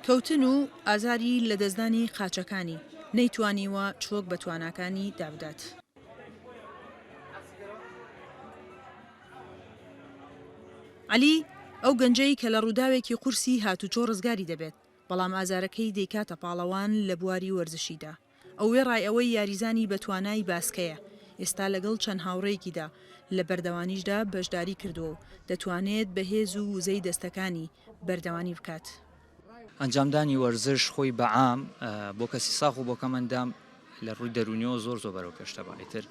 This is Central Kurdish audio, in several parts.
کەوتن و ئازاری لە دەستدانی قاچەکانی نەیتوانیوە چۆک بە تواناکانی دابدات. عەلی ئەو گەنجەی کە لە ڕووداوێکی قورسی هاتوچۆ ڕزگاری دەبێت، بەڵام ئازارەکەی دەیکاتە پاڵەوان لە بواری وەرزشیدا. ئەوێ ڕای ئەوەی یاریزانی بە توانای باسکەیە، ئێستا لەگەڵ چەند هاوڕێیەکیدا لە بەردەوانیشدا بەشداری کردووە و دەتوانێت بەهێز و وزەی دەستەکانی بەردەوانی بکات. ئەنجامدانی وەرزش خۆی بەعام بۆ کەسی ساغ و بۆ کەمەندام لە ڕووی دەرونیەوە زۆر بەرەو پێشتە باێتر،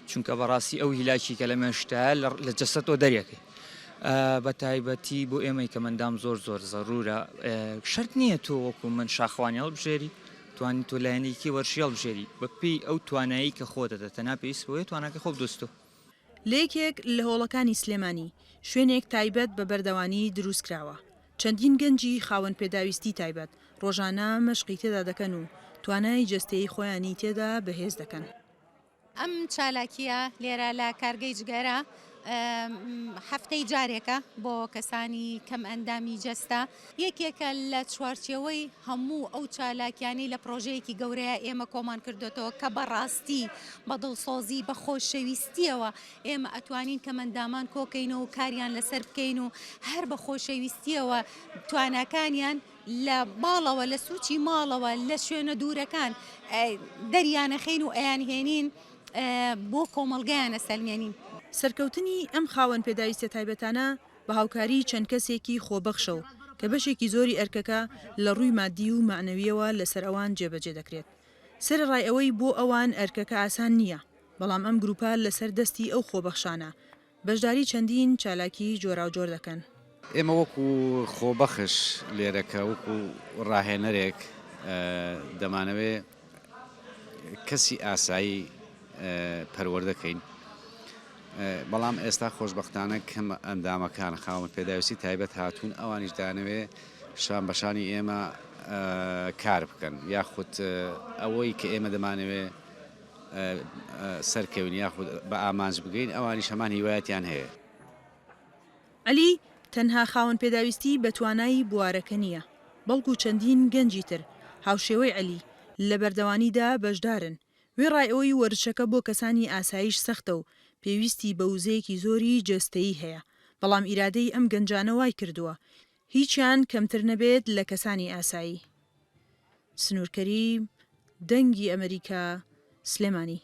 چونکە بەڕاستی ئەو هیلاکی کە لە مێشتە لە جەسەتەوە دەریەکەی بە تایبەتی بۆ ئێمەی کەمەندام زۆر زەڕورە. شەرت نییە تۆ وەکو من شاخوانی هەڵبژێری، توانی تۆ لایەنێکی وەرشی هەڵبژێری بەپێی ئەو توانایی کە خۆ دەدە، تەنها پێویست بۆیە تواناکە خۆ بدۆستۆ. لەیەکێک لە هۆڵەکانی سلێمانی شوێنێک تایبەت بە بەردەوانی دروستکراوە. چەندین گەنجی خاوەن پێداویستی تایبەت ڕۆژانە مەشقی تێدا دەکەن و توانای جەستەی خۆیانی تێدا بەهێز دەکەن. ئەم چالاکیە لێرە لە کارگەی جگەرە هەفتەی جارێکە بۆ کەسانی کەم ئەندامی جەستە، یەکێکە لە چوارچێوەی هەموو ئەو چالاکیانی لە پرۆژەیەکی گەورەیە ئێمە کۆمان کردوێتەوە کە بەڕاستی بە دڵسۆزی بە خۆشەویستیەوە ئێمە ئەتوانین کەمەندامان کۆکەینەوە و کاریان لەسەر بکەین و هەر بە خۆشەویستیەوە تواناکانیان لە ماڵەوە لە سوچی ماڵەوە لە شوێنە دوورەکان دەریانەخین و ئەیانهێنین بۆ کۆمەڵگەیانە سەلمێنین. سەرکەوتنی ئەم خاوەن پێداویستە تایبەتانە بە هاوکاری چەند کەسێکی خۆبەخشە و کە بەشێکی زۆری ئەرکەکە لە ڕووی مادی و معنەویەوە لەسەر ئەوان جێبەجێ دەکرێت. سەرڕای ئەوەی بۆ ئەوان ئەرکەکە ئاسان نییە، بەڵام ئەم گروپە لەسەر دەستی ئەو خۆبەخشانە بەشداری چەندین چالاکی جۆراوجۆر دەکەن. ئێمە وەکو خۆبەخش لێرەکە وەکو ڕاهێنەرێک دەمانەوێ کەسی ئاسایی پەروەردەکەین، بەڵام ئێستا خۆشبەختانە کەم ئەندامەکان خاوەن پێداویستی تایبەت هاتوون ئەوانیش دانەوێ شان بەشانی ئێمە کار بکەن، یاخود ئەوەی کە ئێمە دەمانەوێ سەرکەوین یاخود بە ئامانج بگەین ئەوانیش هەمان هیوایەتیان هەیە. عەلی تەنها خاوەن پێداویستی بە توانایی بوارەکە نییە، بەڵکو چەندین گەنجی تر هاوشێوەی عەلی لە بەردەوانیدا بەشدارن. وێ ڕای ئەوەی وەرزشەکە بۆ کەسانی ئاسایش سەختە و پێویستی بە وزەیەکی زۆری جەستەیی هەیە، بەڵام ئیرادەی ئەم گەنجانە وای کردووە هیچیان کەمتر نەبێت لە کەسانی ئاسایی. سنوورکەری دەنگی ئەمریکا، سلێمانی.